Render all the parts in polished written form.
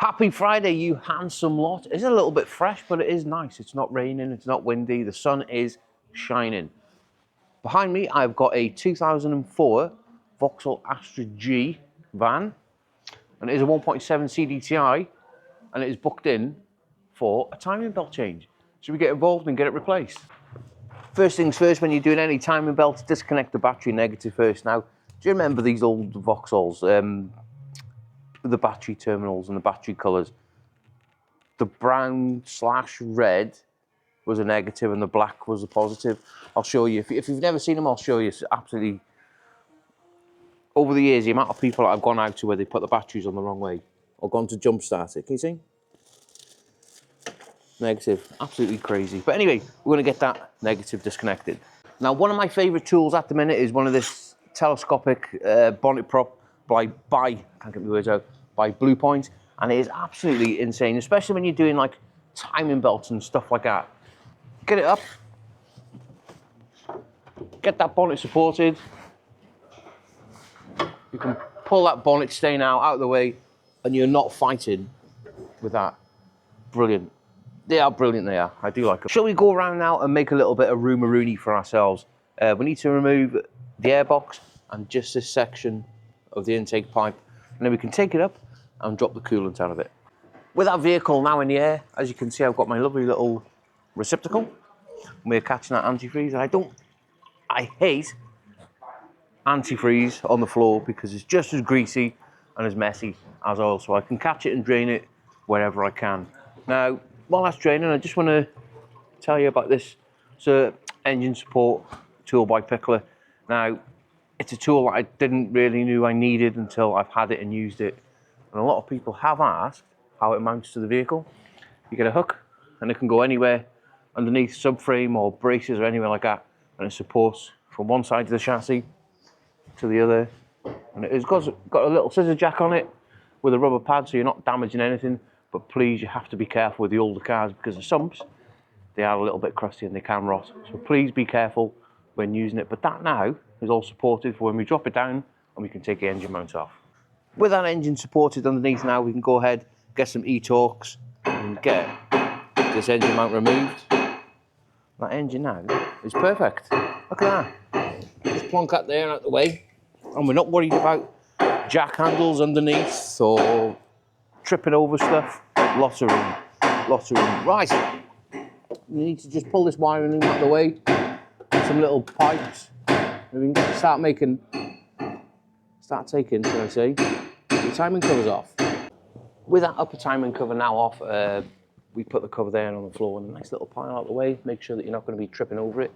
Happy Friday, you handsome lot. It's a little bit fresh, but it is nice. It's not raining, it's not windy, the sun is shining. Behind me, I've got a 2004 Vauxhall Astra G van, and it is a 1.7 CDTI, and it is booked in for a timing belt change. Should we get involved and get it replaced? First things first, when you're doing any timing belts, disconnect the battery negative first. Now, do you remember these old Vauxhalls? The battery terminals and the battery colours. The brown/red was a negative and the black was a positive. I'll show you. If you've never seen them, I'll show you. It's absolutely... Over the years, the amount of people that I've gone out to where they put the batteries on the wrong way or gone to jump start it. Can you see? Negative. Absolutely crazy. But anyway, we're going to get that negative disconnected. Now, one of my favourite tools at the minute is one of this telescopic bonnet prop by can't get my words out, by Blue Point, and it is absolutely insane, especially when you're doing like timing belts and stuff like that. Get it up, get that bonnet supported. You can pull that bonnet stain out of the way, and you're not fighting with that. Brilliant. They are brilliant, they are. I do like them. Shall we go around now and make a little bit of room-a-rooney for ourselves? We need to remove the airbox and just this section of the intake pipe, and then we can take it up and drop the coolant out of it. With our vehicle now in the air, as you can see, I've got my lovely little receptacle. We're catching that antifreeze. I hate antifreeze on the floor because it's just as greasy and as messy as oil, so I can catch it and drain it wherever I can. Now, while that's draining, I just want to tell you about this engine support tool by Pickler. Now, it's a tool that I didn't really know I needed until I've had it and used it. And a lot of people have asked how it mounts to the vehicle. You get a hook and it can go anywhere underneath subframe or braces or anywhere like that. And it supports from one side of the chassis to the other. And it's got a little scissor jack on it with a rubber pad so you're not damaging anything. But please, you have to be careful with the older cars because the sumps, they are a little bit crusty and they can rot. So please be careful when using it. But that now is all supported for when we drop it down and we can take the engine mount off. With that engine supported underneath now, we can go ahead, get some e-torques and get this engine mount removed. That engine now is perfect. Look at that. Just plonk that there out of the way, and we're not worried about jack handles underneath or tripping over stuff. Lots of room, lots of room. Right, you need to just pull this wiring out of the way, some little pipes. We can start taking, shall I say, the timing covers off. With that upper timing cover now off, we put the cover there on the floor and a nice little pile out of the way. Make sure that you're not going to be tripping over it.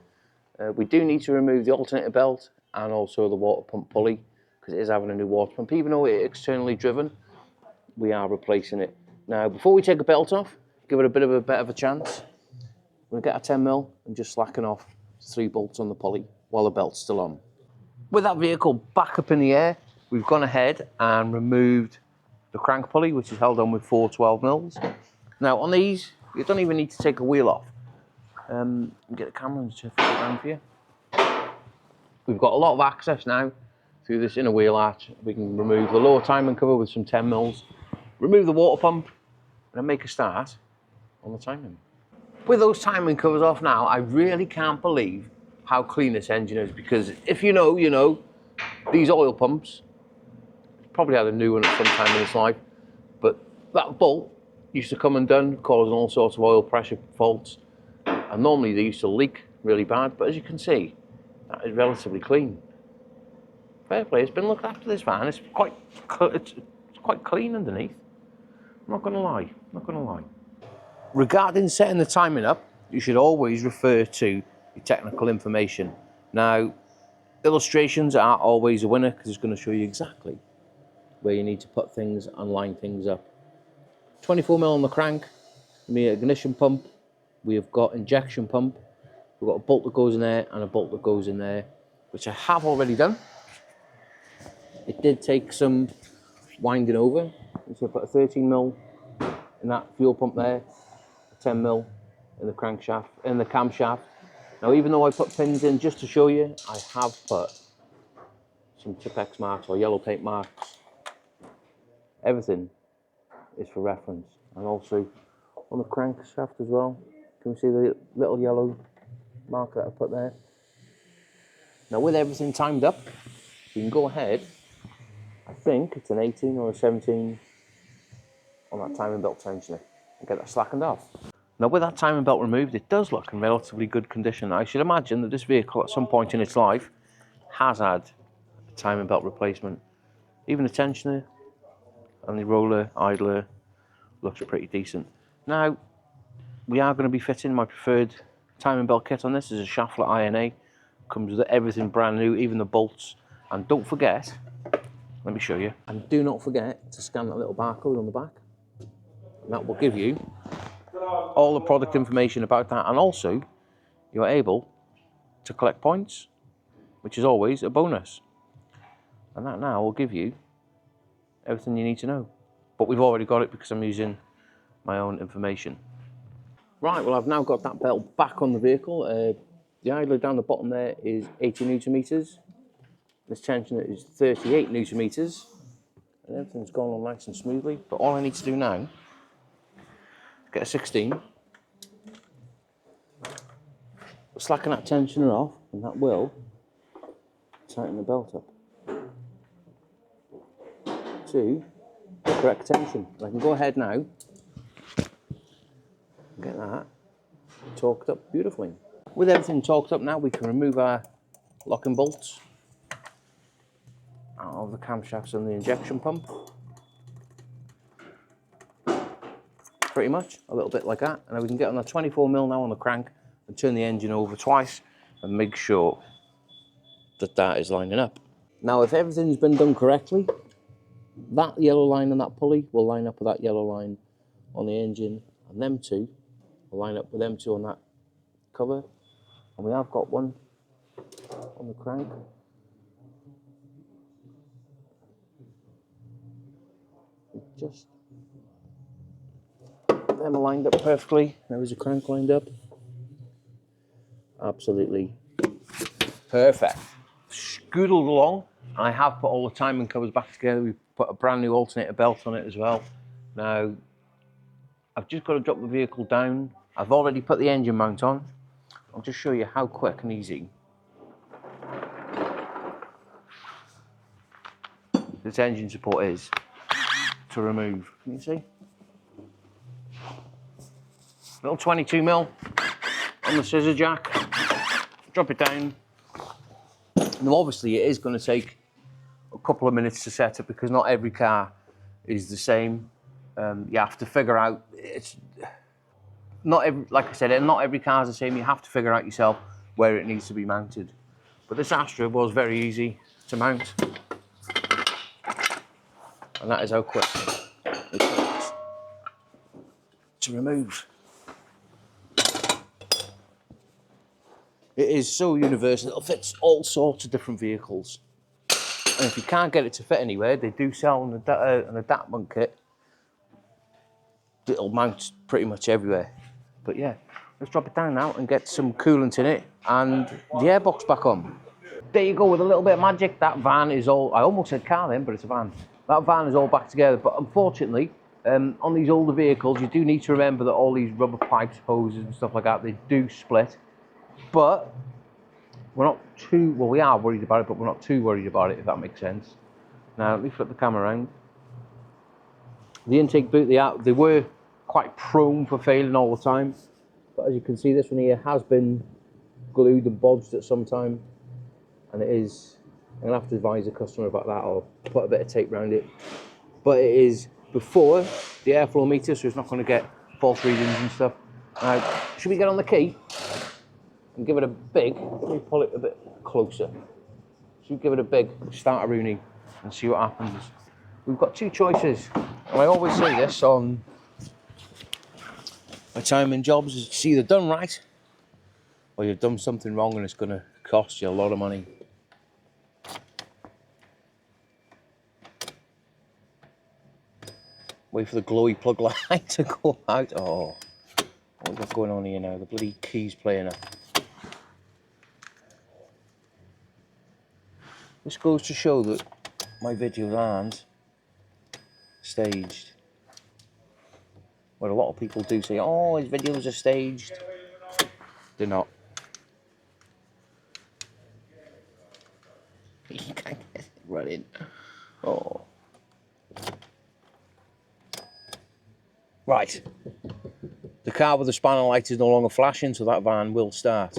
We do need to remove the alternator belt and also the water pump pulley because it is having a new water pump. Even though it's externally driven, we are replacing it. Now, before we take a belt off, give it a bit of a chance. We're going to get a 10mm and just slacken off 3 bolts on the pulley while the belt's still on. With that vehicle back up in the air, we've gone ahead and removed the crank pulley, which is held on with 4 12mm. Now on these, you don't even need to take a wheel off. Get the camera and shift it around for you. We've got a lot of access now through this inner wheel arch. We can remove the lower timing cover with some 10mm, remove the water pump, and then make a start on the timing. With those timing covers off now, I really can't believe how clean this engine is, because if you know, you know, these oil pumps, probably had a new one at some time in its life, but that bolt used to come undone, causing all sorts of oil pressure faults, and normally they used to leak really bad, but as you can see, that is relatively clean. Fair play, it's been looked after, this van. It's quite clean underneath. I'm not going to lie, not going to lie. Regarding setting the timing up, you should always refer to your technical information. Now, illustrations are always a winner because it's going to show you exactly where you need to put things and line things up. 24mm on the crank, the ignition pump, we have got injection pump, we've got a bolt that goes in there and a bolt that goes in there, which I have already done. It did take some winding over, so I put a 13mm in that fuel pump there, a 10mm in the crankshaft, in the camshaft. Now, even though I put pins in just to show you, I have put some Tipex marks or yellow paint marks. Everything is for reference. And also on the crankshaft as well, can you see the little yellow mark that I put there? Now with everything timed up, you can go ahead, I think it's an 18 or a 17 on that timing belt tensioner, and get that slackened off. Now with that timing belt removed, it does look in relatively good condition. I should imagine that this vehicle at some point in its life has had a timing belt replacement. Even the tensioner and the roller idler looks pretty decent. Now we are going to be fitting my preferred timing belt kit on this. Is a shaftlet INA. Comes with everything brand new, even the bolts. And don't forget, let me show you, and do not forget to scan that little barcode on the back. And that will give you all the product information about that, and also you're able to collect points, which is always a bonus. And that now will give you everything you need to know. But we've already got it because I'm using my own information. Right, well I've now got that belt back on the vehicle. The idler down the bottom there is 80 Newton meters. This tensioner is 38 Newton meters. And everything's gone on nice and smoothly. But all I need to do now is get a 16, slacken that tensioner off, and that will tighten the belt up to the correct tension. I can go ahead now and get that torqued up beautifully. With everything torqued up now, we can remove our locking bolts out of the camshafts and the injection pump. Pretty much, a little bit like that. And then we can get on the 24mm now on the crank and turn the engine over twice and make sure that that is lining up. Now, if everything's been done correctly, that yellow line on that pulley will line up with that yellow line on the engine, and them two will line up with them two on that cover. And we have got one on the crank. Just them are lined up perfectly. There is a crank lined up. Absolutely perfect. Scootled along. I have put all the timing covers back together. We've put a brand new alternator belt on it as well. Now, I've just got to drop the vehicle down. I've already put the engine mount on. I'll just show you how quick and easy this engine support is to remove. Can you see? Little 22mm on the scissor jack. Drop it down. Now obviously it is going to take a couple of minutes to set up because not every car is the same. You have to figure out, it's not every, like I said, not every car is the same. You have to figure out yourself where it needs to be mounted. But this Astra was very easy to mount. And that is how quick it takes to remove. It is so universal, it fits all sorts of different vehicles. And if you can't get it to fit anywhere, they do sell an adaptment kit that'll mount pretty much everywhere. But yeah, let's drop it down now and get some coolant in it and the airbox back on. There you go, with a little bit of magic. That van is all, I almost said car then, but it's a van. That van is all back together, but unfortunately, on these older vehicles, you do need to remember that all these rubber pipes, hoses and stuff like that, they do split. But we're not too, well, we are worried about it, but we're not too worried about it, if that makes sense. Now, let me flip the camera around. The intake boot, they were quite prone for failing all the time. But as you can see, this one here has been glued and bodged at some time. And it is, I'm gonna have to advise the customer about that or put a bit of tape around it. But it is before the airflow meter, so it's not gonna get false readings and stuff. Now, should we get on the key and give it a big, let me pull it a bit closer. Should we give it a big starter Rooney and see what happens? We've got two choices. And I always say this on my timing jobs, it's either done right or you've done something wrong and it's gonna cost you a lot of money. Wait for the glowy plug light to go out. Oh, what's going on here now? The bloody key's playing up. This goes to show that my videos aren't staged. where a lot of people do say, oh, his videos are staged. They're not. You can't get it running. Oh. Right. The car with the spanner light is no longer flashing, so that van will start.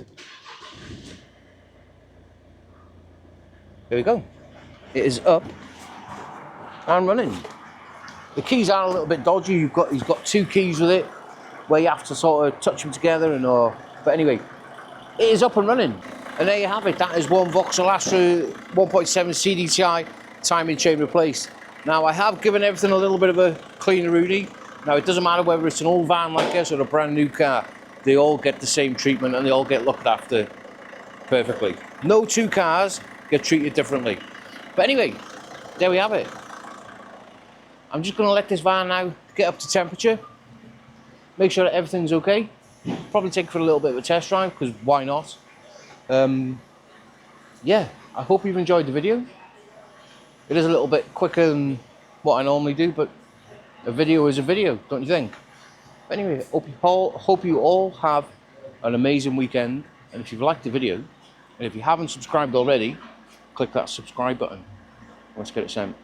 There we go. It is up and running. The keys are a little bit dodgy. He's got 2 keys with it, where you have to sort of touch them together and all. But anyway, it is up and running. And there you have it. That is one Vauxhall Astra 1.7 CDTI timing chain replaced. Now I have given everything a little bit of a cleaner Rooney. Now it doesn't matter whether it's an old van like this or a brand new car. They all get the same treatment and they all get looked after perfectly. No 2 cars get treated differently. But anyway, there we have it. I'm just going to let this van now get up to temperature. Make sure that everything's okay. Probably take it for a little bit of a test drive, because why not? Yeah, I hope you've enjoyed the video. It is a little bit quicker than what I normally do, but a video is a video, don't you think? But anyway, hope you all have an amazing weekend. And if you've liked the video, and if you haven't subscribed already, click that subscribe button. Let's get it sent.